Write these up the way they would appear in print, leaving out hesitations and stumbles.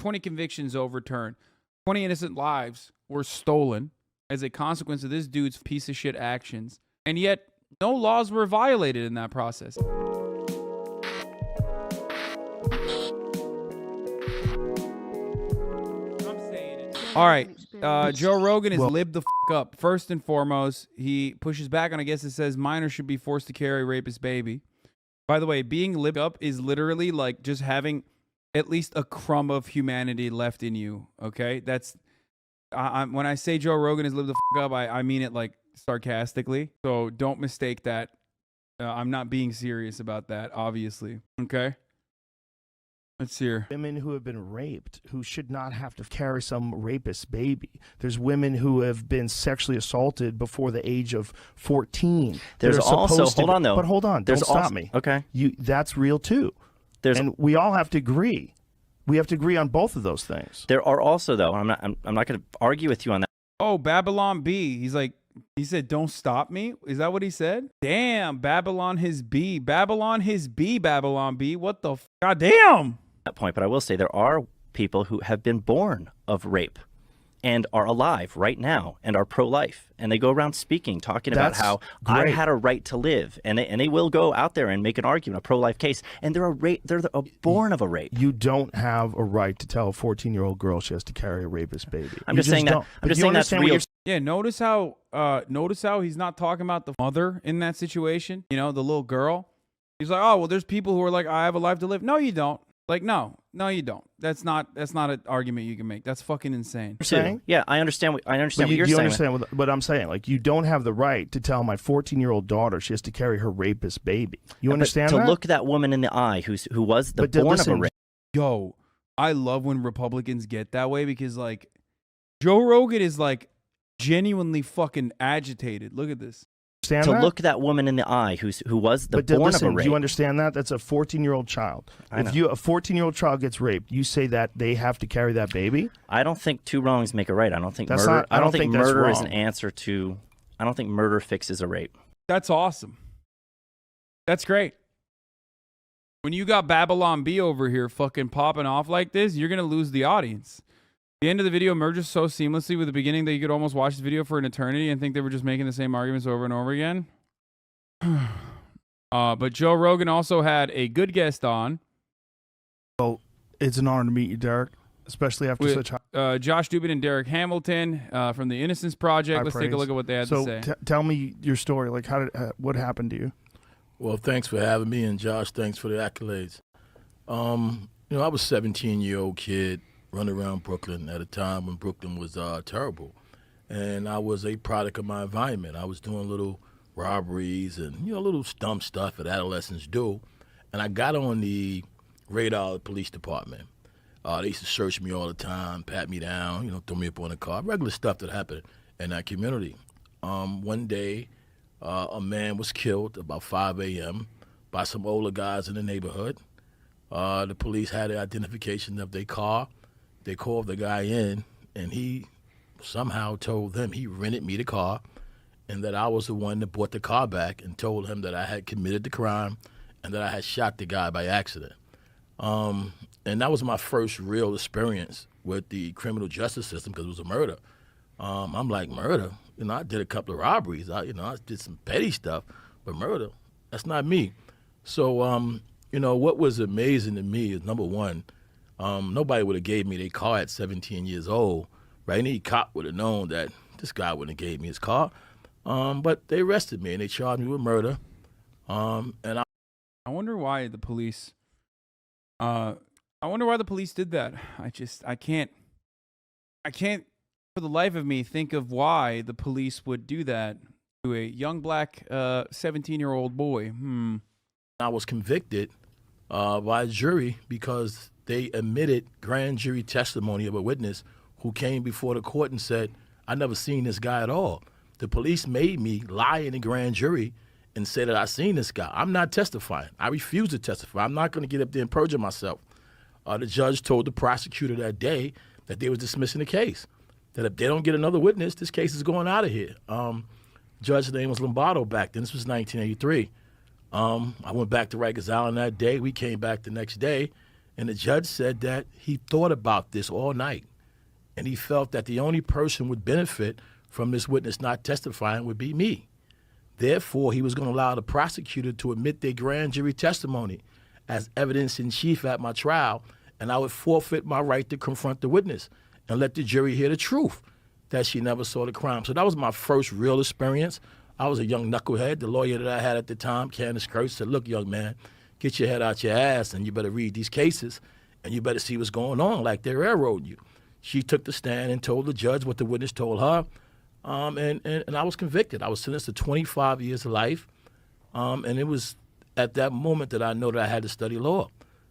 20 convictions overturned. 20 innocent lives were stolen as a consequence of this dude's piece of shit actions. And yet, no laws were violated in that process. All right, Joe Rogan is libbed the fuck up. First and foremost, he pushes back on, I guess it says minors should be forced to carry a rapist baby. By the way, being libbed up is literally like just having at least a crumb of humanity left in you, okay? That's, when I say Joe Rogan is libbed the fuck up, I mean it like sarcastically. So don't mistake that. I'm not being serious about that, obviously, okay? Let's hear. Women who have been raped, who should not have to carry some rapist baby. There's women who have been sexually assaulted before the age of 14. There's also, hold on though. But hold on, don't stop me. Okay. That's real too. And we all have to agree. We have to agree on both of those things. There are also though, I'm not going to argue with you on that. Oh, Babylon B. He's like, he said, don't stop me. Is that what he said? Damn, Babylon his B. Babylon his B, Babylon B. What the God damn? That point, but I will say there are people who have been born of rape and are alive right now and are pro-life, and they go around speaking, talking about how I had a right to live, and they will go out there and make an argument, a pro-life case, and they're born of a rape. You don't have a right to tell a 14-year-old girl she has to carry a rapist baby. I'm just saying that. I'm just saying that's real. Yeah, notice how he's not talking about the mother in that situation. You know, the little girl. He's like, oh well, there's people who are like, I have a life to live. No, you don't. Like, no, you don't. That's not an argument you can make. That's fucking insane. Yeah, I understand what you're saying. Do you understand what I'm saying? Like, you don't have the right to tell my 14-year-old daughter she has to carry her rapist baby. You understand that? To look that woman in the eye who was born of a rape. Yo, I love when Republicans get that way because, like, Joe Rogan is, like, genuinely fucking agitated. Look at this. Look that woman in the eye who was born of a rape. Do you understand that? That's a 14-year-old child. If a 14-year-old child gets raped, you say that they have to carry that baby? I don't think two wrongs make a right. I don't think murder. I don't think murder is an answer to. I don't think murder fixes a rape. That's awesome. That's great. When you got Babylon B over here fucking popping off like this, you're gonna lose the audience. The end of the video merges so seamlessly with the beginning that you could almost watch the video for an eternity and think they were just making the same arguments over and over again. But Joe Rogan also had a good guest on. Well, it's an honor to meet you, Derek, especially after such high... Josh Dubin and Derek Hamilton from the Innocence Project. Let's take a look at what they had to say. So tell me your story. Like, what happened to you? Well, thanks for having me, and Josh, thanks for the accolades. You know, I was a 17-year-old kid running around Brooklyn at a time when Brooklyn was terrible. And I was a product of my environment. I was doing little robberies and, little dumb stuff that adolescents do. And I got on the radar of the police department. They used to search me all the time, pat me down, throw me up on a car, regular stuff that happened in that community. One day, a man was killed about 5 a.m. by some older guys in the neighborhood. The police had the identification of their car. They called the guy in, and he somehow told them he rented me the car and that I was the one that bought the car back, and told him that I had committed the crime and that I had shot the guy by accident. And that was my first real experience with the criminal justice system because it was a murder. I'm like, murder? I did a couple of robberies. I did some petty stuff, but murder, that's not me. So, what was amazing to me is, number one, nobody would have gave me their car at 17 years old, right? Any cop would have known that this guy wouldn't have gave me his car. But they arrested me and they charged me with murder. And I wonder why the police. I wonder why the police did that. I can't for the life of me think of why the police would do that to a young black 17-year-old boy. I was convicted by a jury because they admitted grand jury testimony of a witness who came before the court and said, I never seen this guy at all. The police made me lie in the grand jury and say that I seen this guy. I'm not testifying. I refuse to testify. I'm not going to get up there and perjure myself. The judge told the prosecutor that day that they was dismissing the case, that if they don't get another witness, this case is going out of here. Judge's name was Lombardo back then. This was 1983. I went back to Rikers Island that day. We came back the next day, And the judge said that he thought about this all night, and he felt that the only person would benefit from this witness not testifying would be me. Therefore, he was going to allow the prosecutor to admit their grand jury testimony as evidence in chief at my trial, and I would forfeit my right to confront the witness and let the jury hear the truth that she never saw the crime. So that was my first real experience. I was a young knucklehead. The lawyer that I had at the time, Candace Kurtz, said, look, young man, get your head out your ass and you better read these cases and you better see what's going on, like they're railroading you. She took the stand and told the judge what the witness told her, and I was convicted. I was sentenced to 25 years of life, and it was at that moment that I know that I had to study law,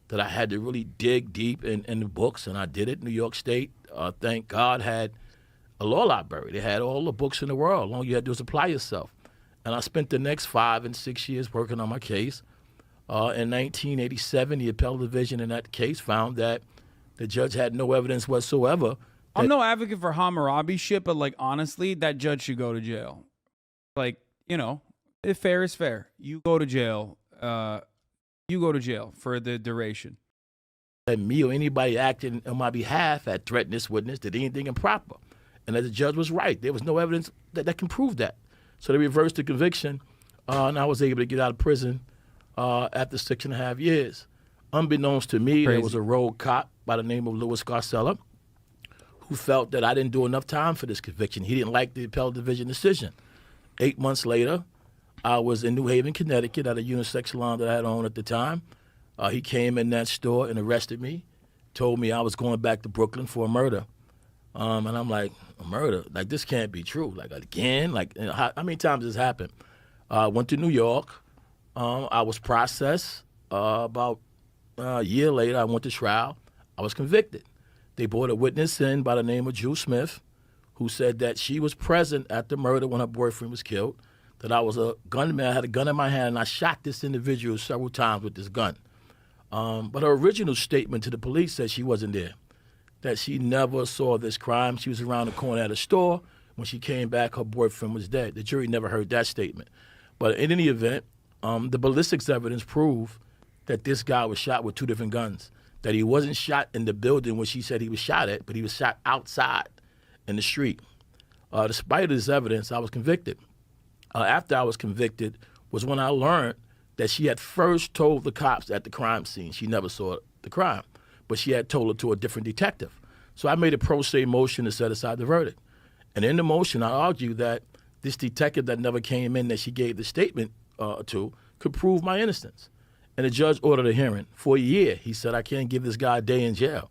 that I had to really dig deep in the books, and I did it. New York State, thank God, had a law library. They had all the books in the world. All you had to do was apply yourself. And I spent the next 5 and 6 years working on my case. In 1987, the appellate division in that case found that the judge had no evidence whatsoever. I'm no advocate for HasanAbi shit, but like honestly, that judge should go to jail. Like, you know, if fair is fair, you go to jail. You go to jail for the duration. That me or anybody acting on my behalf had threatened this witness, did anything improper. And that the judge was right. There was no evidence that can prove that. So they reversed the conviction, and I was able to get out of prison after 6.5 years. Unbeknownst to me, there was a rogue cop by the name of Louis Garcella who felt that I didn't do enough time for this conviction. He didn't like the appellate division decision. 8 months later, I was in New Haven, Connecticut at a unisex salon that I had owned at the time. He came in that store and arrested me, told me I was going back to Brooklyn for a murder. And I'm like, a murder? Like, this can't be true. Like, again? Like, you know, how many times this happened? Went to New York. I was processed. About a year later, I went to trial. I was convicted. They brought a witness in by the name of Drew Smith, who said that she was present at the murder when her boyfriend was killed, that I was a gunman. I had a gun in my hand, and I shot this individual several times with this gun. But her original statement to the police said she wasn't there, that she never saw this crime. She was around the corner at a store. When she came back, her boyfriend was dead. The jury never heard that statement. But in any event, the ballistics evidence proved that this guy was shot with 2 different guns, that he wasn't shot in the building where she said he was shot at, but he was shot outside in the street. Despite this evidence, I was convicted. After I was convicted was when I learned that she had first told the cops at the crime scene she never saw the crime, but she had told it to a different detective. So I made a pro se motion to set aside the verdict. And in the motion, I argued that this detective that never came in that she gave the statement to could prove my innocence. And the judge ordered a hearing. For a year, he said, I can't give this guy a day in jail,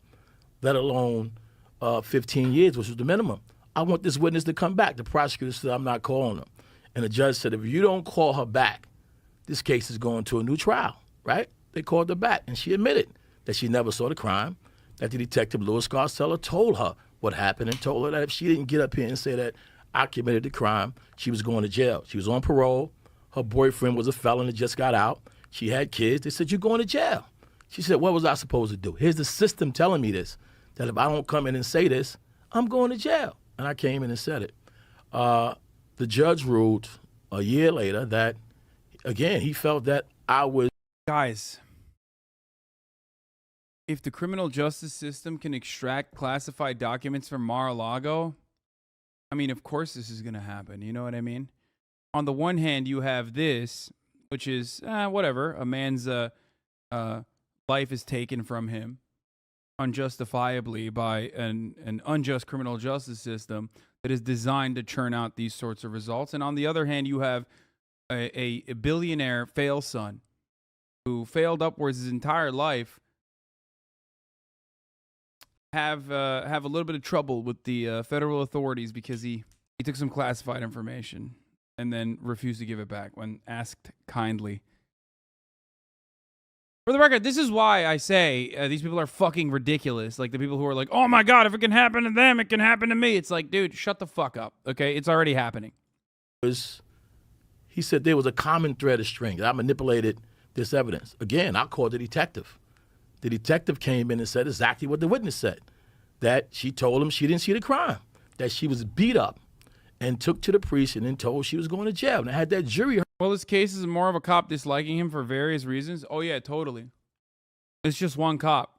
let alone 15 years, which was the minimum. I want this witness to come back. The prosecutor said, I'm not calling her. And the judge said, if you don't call her back, this case is going to a new trial, right? They called her back, and she admitted that she never saw the crime, that the detective, Louis Garcella, told her what happened and told her that if she didn't get up here and say that I committed the crime, she was going to jail. She was on parole. Her boyfriend was a felon that just got out. She had kids. They said, you're going to jail. She said, what was I supposed to do? Here's the system telling me this, that if I don't come in and say this, I'm going to jail. And I came in and said it. The judge ruled a year later that, again, he felt that I was... Guys, if the criminal justice system can extract classified documents from Mar-a-Lago, I mean, of course this is going to happen. You know what I mean? On the one hand, you have this, which is, whatever, a man's life is taken from him unjustifiably by an unjust criminal justice system that is designed to churn out these sorts of results. And on the other hand, you have a billionaire fail son who failed upwards his entire life have a little bit of trouble with the federal authorities because he took some classified information and then refused to give it back when asked kindly. For the record, this is why I say these people are fucking ridiculous. Like the people who are like, oh my God, if it can happen to them, it can happen to me. It's like, dude, shut the fuck up, okay? It's already happening. He said there was a common thread of strings. I manipulated this evidence. Again, I called the detective. The detective came in and said exactly what the witness said, that she told him she didn't see the crime, that she was beat up and took to the precinct and told she was going to jail. And I had that jury. Well, this case is more of a cop disliking him for various reasons. Oh, yeah, totally. It's just one cop.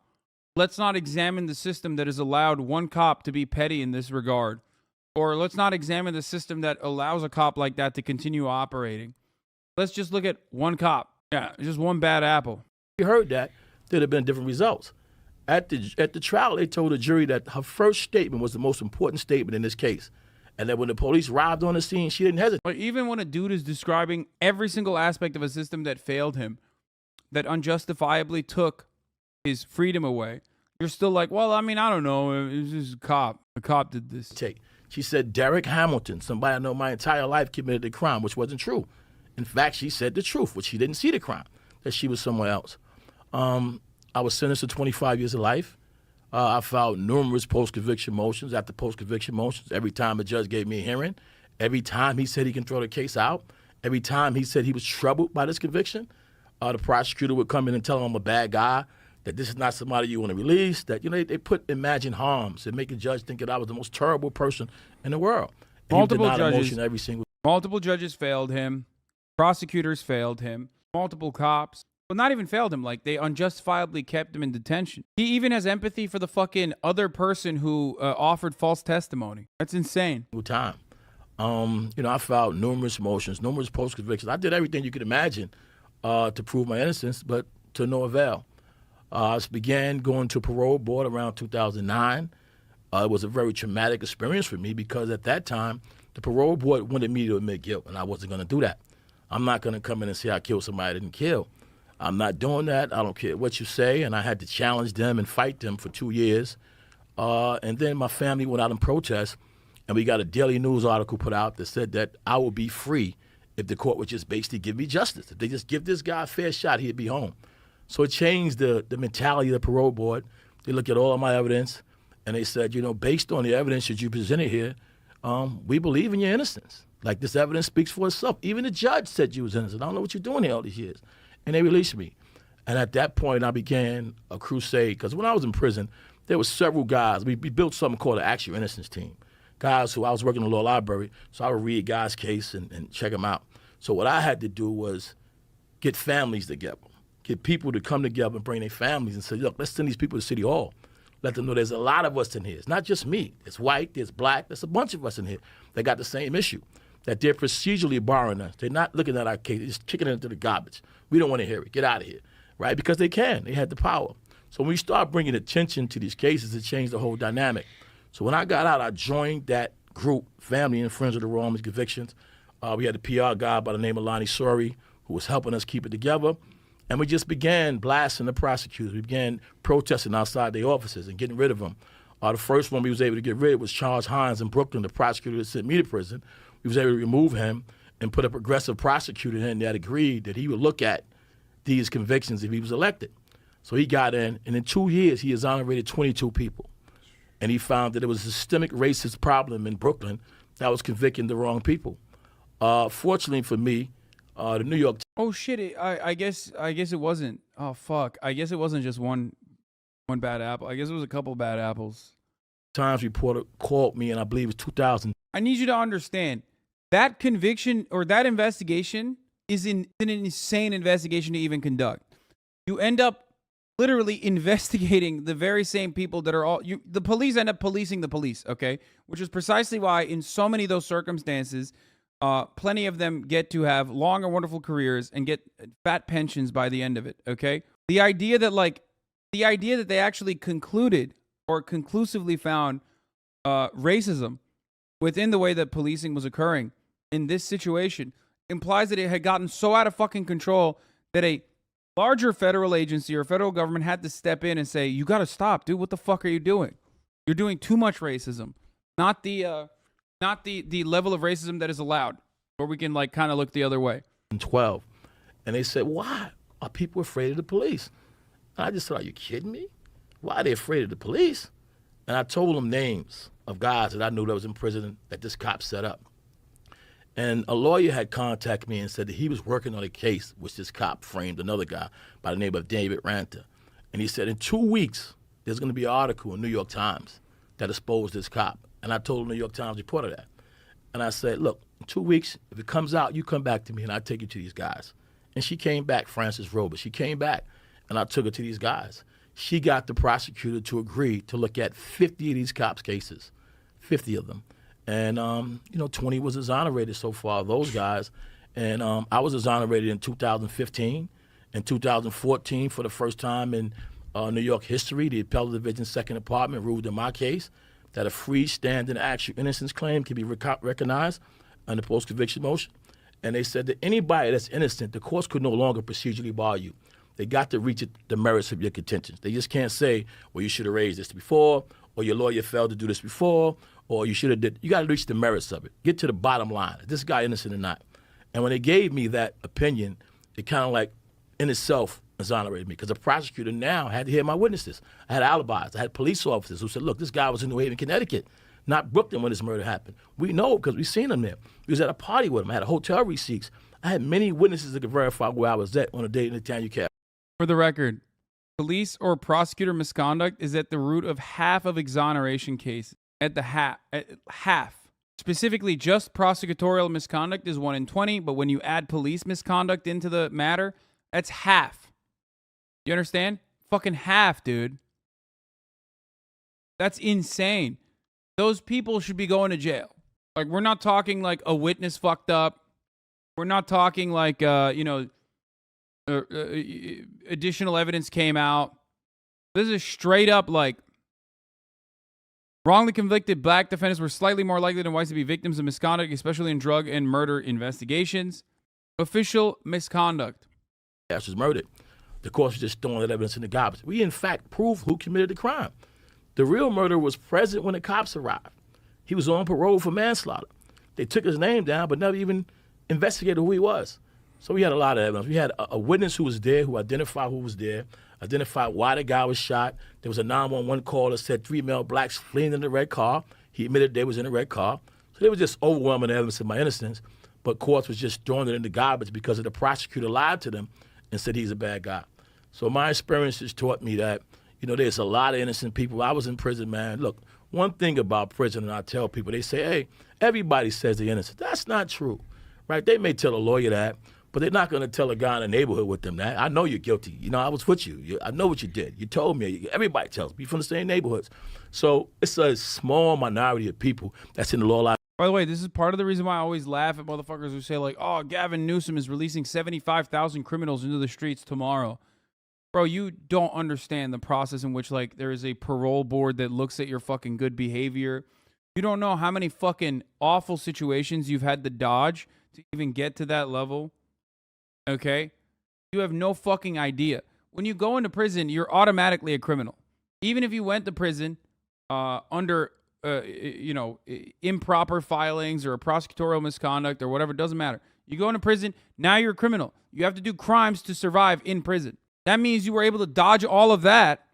let's not examine the system that has allowed one cop to be petty in this regard. Or let's not examine the system that allows a cop like that to continue operating. Let's just look at one cop. Yeah, just one bad apple. You heard that, there'd have been different results. At the trial, they told the jury that her first statement was the most important statement in this case. And that when the police arrived on the scene, she didn't hesitate. But even when a dude is describing every single aspect of a system that failed him, that unjustifiably took his freedom away, you're still like, well, I mean, I don't know. It was just a cop. A cop did this. She said Derek Hamilton, somebody I know my entire life, committed the crime, which wasn't true. In fact, she said the truth, which she didn't see the crime, that she was somewhere else. I was sentenced to 25 years of life. I filed numerous post-conviction motions after post-conviction motions. Every time a judge gave me a hearing, every time he said he can throw the case out, every time he said he was troubled by this conviction, the prosecutor would come in and tell him I'm a bad guy, that this is not somebody you want to release, that, you know, they put imagined harms and make a judge think that I was the most terrible person in the world. And Multiple judges failed him. Prosecutors failed him. Multiple cops. Well, not even failed him. Like, they unjustifiably kept him in detention. He even has empathy for the fucking other person who offered false testimony. That's insane. Time. I filed numerous motions, numerous post-convictions. I did everything you could imagine to prove my innocence, but to no avail. I began going to parole board around 2009. It was a very traumatic experience for me because at that time, the parole board wanted me to admit guilt, and I wasn't going to do that. I'm not going to come in and say I killed somebody I didn't kill. I'm not doing that. I don't care what you say, and I had to challenge them and fight them for 2 years. And then my family went out in protest, and we got a Daily News article put out that said that I would be free if the court would just basically give me justice. If they just give this guy a fair shot, he'd be home. So it changed the mentality of the parole board. They looked at all of my evidence, and they said, based on the evidence that you presented here, we believe in your innocence. Like, this evidence speaks for itself. Even the judge said you was innocent. I don't know what you're doing here all these years. And they released me. And at that point, I began a crusade. Because when I was in prison, there were several guys. We built something called the Actual Innocence Team. Guys who I was working in the law library, so I would read guys' case and check them out. So what I had to do was get families together, get people to come together and bring their families and say, look, let's send these people to City Hall. Let them know there's a lot of us in here. It's not just me. It's white, there's black, there's a bunch of us in here that got the same issue, that they're procedurally barring us. They're not looking at our case, they're just kicking it into the garbage. We don't want to hear it. Get out of here, right? Because they can. They had the power. So when we start bringing attention to these cases, it changed the whole dynamic. So when I got out, I joined that group, Family and Friends of the Romans Convictions. We had a PR guy by the name of Lonnie Sori who was helping us keep it together. And we just began blasting the prosecutors. We began protesting outside their offices and getting rid of them. The first one we was able to get rid of was Charles Hines in Brooklyn, the prosecutor that sent me to prison. We was able to remove him and put a progressive prosecutor in that agreed that he would look at these convictions if he was elected. So he got in, and in 2 years, he exonerated 22 people. And he found that there was a systemic racist problem in Brooklyn that was convicting the wrong people. Fortunately for me, the New York... Oh, shit. I guess it wasn't. Oh, fuck. I guess it wasn't just one bad apple. I guess it was a couple bad apples. Times reporter called me, and I believe it was 2000. I need you to understand, that conviction or that investigation is an insane investigation to even conduct. You end up literally investigating the very same people that are the police end up policing the police, okay? Which is precisely why in so many of those circumstances, plenty of them get to have long and wonderful careers and get fat pensions by the end of it, okay? The idea that they actually concluded or conclusively found racism within the way that policing was occurring in this situation implies that it had gotten so out of fucking control that a larger federal agency or federal government had to step in and say, you got to stop, dude. What the fuck are you doing? You're doing too much racism. Not the level of racism that is allowed, where we can like kind of look the other way. 12. And they said, why are people afraid of the police? And I just said, are you kidding me? Why are they afraid of the police? And I told them names of guys that I knew that was in prison that this cop set up. And a lawyer had contacted me and said that he was working on a case which this cop framed another guy by the name of David Ranta. And he said, in 2 weeks, there's going to be an article in New York Times that exposed this cop. And I told the New York Times reporter that. And I said, look, in 2 weeks, if it comes out, you come back to me and I'll take you to these guys. And she came back, Frances Rober. She came back and I took her to these guys. she got the prosecutor to agree to look at 50 of these cops' cases, 50 of them. And, 20 was exonerated so far, those guys. And I was exonerated in 2015. In 2014, for the first time in New York history, the Appellate Division Second Department ruled in my case that a freestanding actual innocence claim can be recognized under post-conviction motion. And they said that anybody that's innocent, the courts could no longer procedurally bar you. They got to reach the merits of your contentions. They just can't say, well, you should have raised this before, or your lawyer failed to do this before, or you should have did. You got to reach the merits of it. Get to the bottom line. Is this guy innocent or not? And when they gave me that opinion, it kind of like, in itself, exonerated me, because the prosecutor now had to hear my witnesses. I had alibis. I had police officers who said, look, this guy was in New Haven, Connecticut, not Brooklyn when this murder happened. We know because we seen him there. We was at a party with him. I had hotel receipts. I had many witnesses that could verify where I was at on a date in the town you kept. For the record, police or prosecutor misconduct is at the root of half of exoneration cases. At half. Specifically, just prosecutorial misconduct is 1 in 20, but when you add police misconduct into the matter, that's half. You understand? Fucking half, dude. That's insane. Those people should be going to jail. Like, we're not talking like a witness fucked up. We're not talking like, additional evidence came out. This is straight up like wrongly convicted black defendants were slightly more likely than whites to be victims of misconduct, especially in drug and murder investigations. Official misconduct. Ash was murdered. The courts were just throwing that evidence in the garbage. We, in fact, proved who committed the crime. The real murderer was present when the cops arrived. He was on parole for manslaughter. They took his name down, but never even investigated who he was. So we had a lot of evidence. We had a witness who was there, who identified who was there, identified why the guy was shot. There was a 911 call that said 3 male blacks fleeing in the red car. He admitted they was in the red car. So they were just overwhelming evidence of my innocence, but courts was just throwing it in the garbage because of the prosecutor lied to them and said he's a bad guy. So my experiences taught me that, there's a lot of innocent people. I was in prison, man. Look, one thing about prison, and I tell people, they say, hey, everybody says they're innocent. That's not true, right? They may tell a lawyer that, but they're not going to tell a guy in the neighborhood with them that. I know you're guilty. I was with you. I know what you did. You told me. Everybody tells me. You're from the same neighborhoods. So it's a small minority of people that's in the law life. By the way, this is part of the reason why I always laugh at motherfuckers who say like, oh, Gavin Newsom is releasing 75,000 criminals into the streets tomorrow. Bro, you don't understand the process in which like there is a parole board that looks at your fucking good behavior. You don't know how many fucking awful situations you've had to dodge to even get to that level. Okay? You have no fucking idea. When you go into prison, you're automatically a criminal. Even if you went to prison under improper filings or a prosecutorial misconduct or whatever, it doesn't matter. You go into prison, now you're a criminal. You have to do crimes to survive in prison. That means you were able to dodge all of that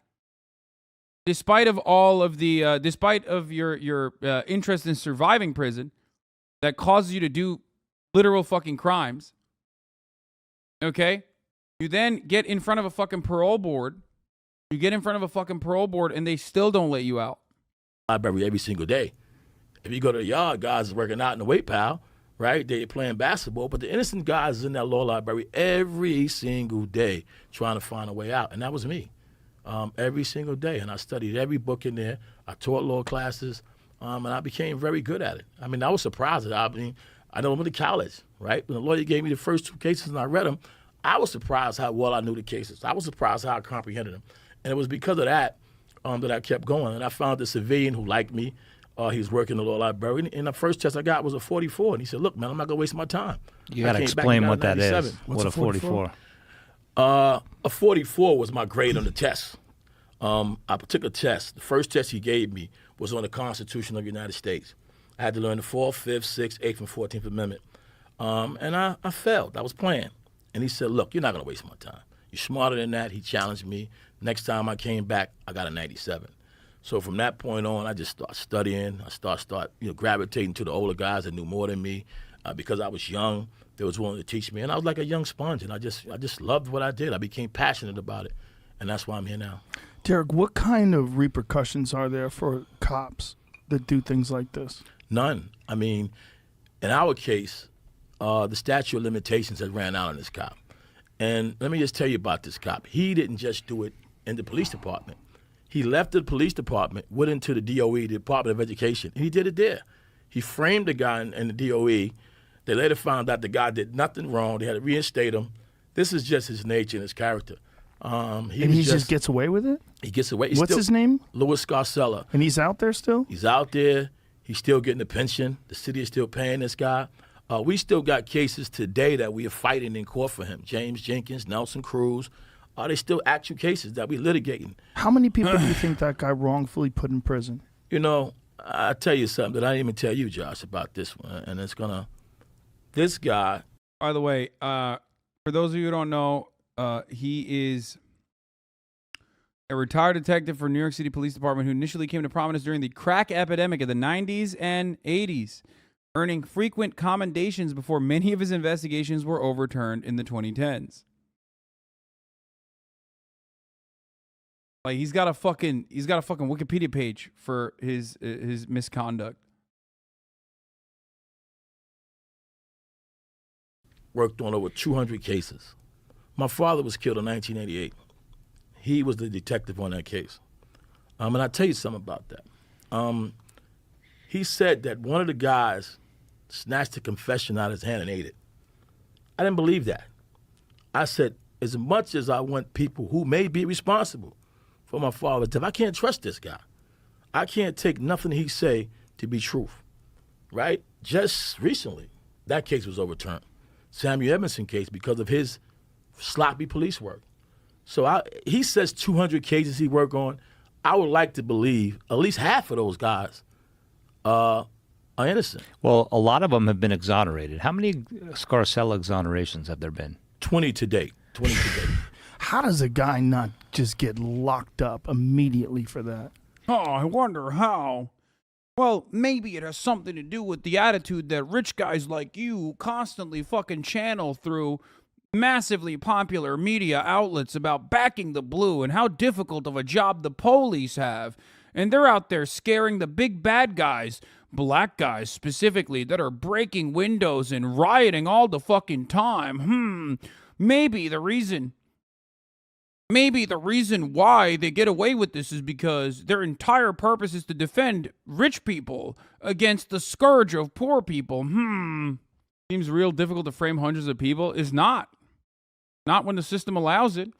despite of all of the despite of your interest in surviving prison that causes you to do literal fucking crimes. Okay? You then get in front of a fucking parole board. You get in front of a fucking parole board and they still don't let you out. Library every single day. If you go to the yard, guys are working out in the weight pile, right? They're playing basketball, but the innocent guys is in that law library every single day trying to find a way out. And that was me every single day. And I studied every book in there. I taught law classes, and I became very good at it. I mean, I was surprised. I went to college, right? When the lawyer gave me the first 2 cases and I read them, I was surprised how well I knew the cases. I was surprised how I comprehended them. And it was because of that that I kept going. And I found a civilian who liked me. He was working in the law library. And the first test I got was a 44. And he said, look, man, I'm not going to waste my time. You got to explain what that is. What a 44? A 44 was my grade on the test. I took a test. The first test he gave me was on the Constitution of the United States. I had to learn the 4th, 5th, 6th, 8th, and 14th Amendment. And I failed. I was playing. And he said, look, you're not going to waste my time. You're smarter than that. He challenged me. Next time I came back, I got a 97. So from that point on, I just started studying. I start gravitating to the older guys that knew more than me because I was young. They was willing to teach me, and I was like a young sponge, and I just loved what I did. I became passionate about it, and that's why I'm here now. Derek, what kind of repercussions are there for cops that do things like this? None. I mean, in our case, the statute of limitations has ran out on this cop. And let me just tell you about this cop. He didn't just do it in the police department. He left the police department, went into the DOE, the Department of Education, and he did it there. He framed the guy in the DOE. They later found out the guy did nothing wrong. They had to reinstate him. This is just his nature and his character. He just gets away with it? He gets away. What's his name? Louis Scarcella. And he's out there still? He's out there. He's still getting a pension. The city is still paying this guy. We still got cases today that we are fighting in court for him. James Jenkins, Nelson Cruz. They still actual cases that we're litigating. How many people do you think that guy wrongfully put in prison? You know, I'll tell you something that I didn't even tell you, Josh, about this one. And it's going to, this guy. By the way, for those of you who don't know, he is a retired detective for New York City Police Department who initially came to prominence during the crack epidemic of the 90s and 80s, earning frequent commendations before many of his investigations were overturned in the 2010s. Like he's got a fucking Wikipedia page for his misconduct. Worked on over 200 cases. My father was killed in 1988. He was the detective on that case. And I'll tell you something about that. He said that one of the guys snatched a confession out of his hand and ate it. I didn't believe that. I said, as much as I want people who may be responsible for my father's death, I can't trust this guy. I can't take nothing he say to be truth, right? Just recently, that case was overturned. Samuel Edmondson case because of his sloppy police work. So he says 200 cases he worked on. I would like to believe at least half of those guys are innocent. Well, a lot of them have been exonerated. How many Scarcella exonerations have there been? 20 to date. 20 to date. How does a guy not just get locked up immediately for that? Oh, I wonder how. Well, maybe it has something to do with the attitude that rich guys like you constantly fucking channel through massively popular media outlets about backing the blue and how difficult of a job the police have. And they're out there scaring the big bad guys, black guys specifically, that are breaking windows and rioting all the fucking time. Maybe the reason why they get away with this is because their entire purpose is to defend rich people against the scourge of poor people. Seems real difficult to frame hundreds of people. Is not. Not when the system allows it.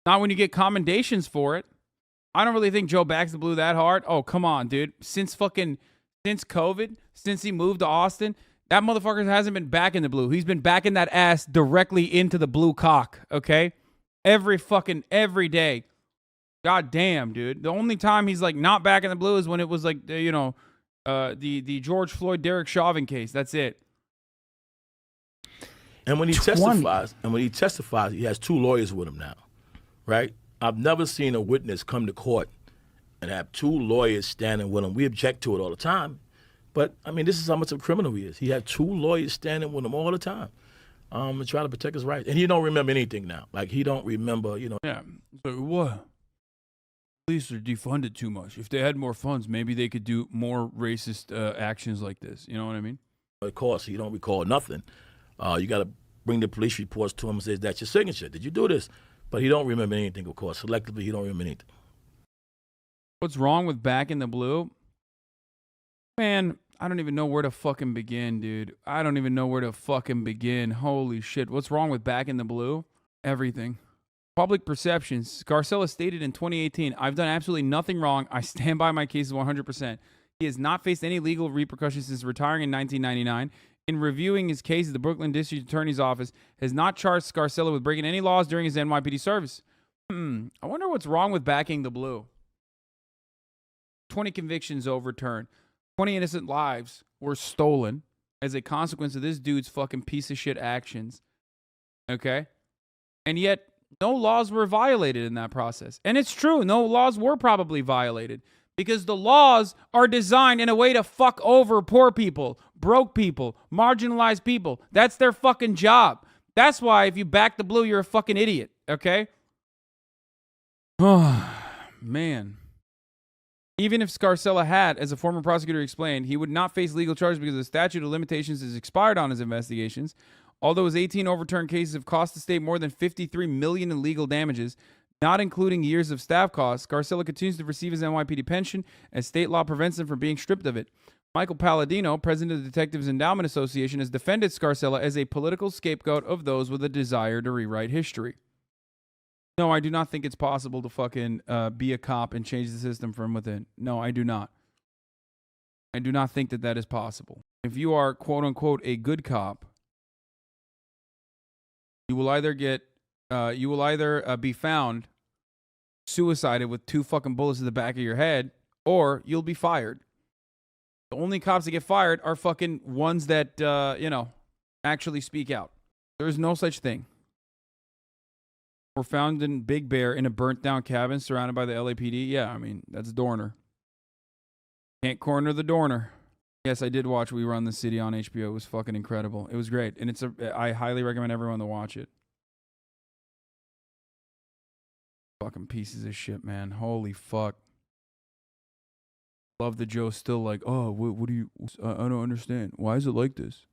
Not when you get commendations for it. I don't really think Joe backs the blue that hard. Oh, come on, dude. Since COVID, since he moved to Austin, that motherfucker hasn't been backing the blue. He's been backing that ass directly into the blue cock, okay? Every day. God damn, dude. The only time he's like not back in the blue is when it was like, the George Floyd, Derek Chauvin case. That's it. And when he testifies, he has two lawyers with him now, right? I've never seen a witness come to court and have two lawyers standing with him. We object to it all the time. But, I mean, this is how much of a criminal he is. He had two lawyers standing with him all the time. And try to protect his rights. And he don't remember anything now. Like, he don't remember, Yeah. So what? Police are defunded too much. If they had more funds, maybe they could do more racist actions like this. You know what I mean? Of course, he don't recall nothing. You got to bring the police reports to him and say, that's your signature. Did you do this? But he don't remember anything, of course. Selectively, he don't remember anything. What's wrong with back in the blue? Man, I don't even know where to fucking begin, dude. I don't even know where to fucking begin. Holy shit. What's wrong with back in the blue? Everything. Public perceptions. Scarcella stated in 2018, I've done absolutely nothing wrong. I stand by my cases 100%. He has not faced any legal repercussions since retiring in 1999. In reviewing his cases, the Brooklyn District Attorney's Office has not charged Scarcella with breaking any laws during his NYPD service. I wonder what's wrong with backing the blue. 20 convictions overturned. 20 innocent lives were stolen as a consequence of this dude's fucking piece of shit actions. Okay? And yet, no laws were violated in that process. And it's true, no laws were probably violated because the laws are designed in a way to fuck over poor people, broke people, marginalized people. That's their fucking job. That's why if you back the blue, you're a fucking idiot. Okay? Oh, man. Even if Scarcella had, as a former prosecutor explained, he would not face legal charges because the statute of limitations is expired on his investigations. Although his 18 overturned cases have cost the state more than $53 million in legal damages, not including years of staff costs. Scarcella continues to receive his NYPD pension as state law prevents him from being stripped of it. Michael Palladino, president of the Detectives Endowment Association, has defended Scarcella as a political scapegoat of those with a desire to rewrite history. No, I do not think it's possible to fucking be a cop and change the system from within. No, I do not. I do not think that that is possible. If you are, quote unquote, a good cop, you will either be found suicided with 2 fucking bullets in the back of your head, or you'll be fired. The only cops that get fired are fucking ones that, actually speak out. There is no such thing. We're found in Big Bear in a burnt down cabin surrounded by the LAPD. Yeah, I mean, that's Dorner. Can't corner the Dorner. Yes, I did watch We Run the City on HBO. It was fucking incredible. It was great. And I highly recommend everyone to watch it. Fucking pieces of shit, man. Holy fuck. Love that Joe's still like, oh, what do you, I don't understand. Why is it like this?